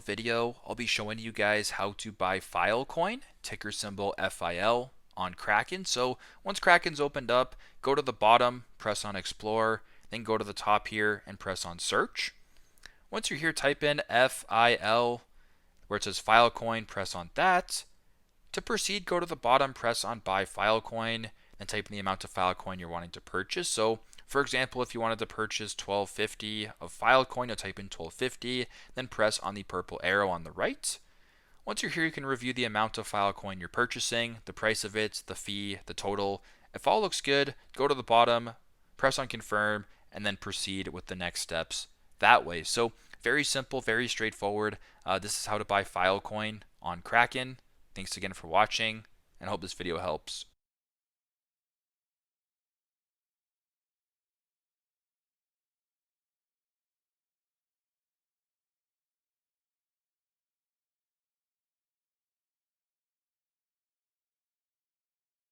video, I'll be showing you guys how to buy Filecoin, ticker symbol FIL, on Kraken. So once Kraken's opened up, go to the bottom, press on Explore, then go to the top here and press on Search. Once you're here, type in FIL, where it says Filecoin, press on that. To proceed, go to the bottom, press on Buy Filecoin, and type in the amount of Filecoin you're wanting to purchase. So for example, if you wanted to purchase 1250 of Filecoin, you'll type in 1250, then press on the purple arrow on the right. Once you're here, you can review the amount of Filecoin you're purchasing, the price of it, the fee, the total. If all looks good, go to the bottom, press on confirm, and then proceed with the next steps that way. So very simple, very straightforward. This is how to buy Filecoin on Kraken. Thanks again for watching, and I hope this video helps.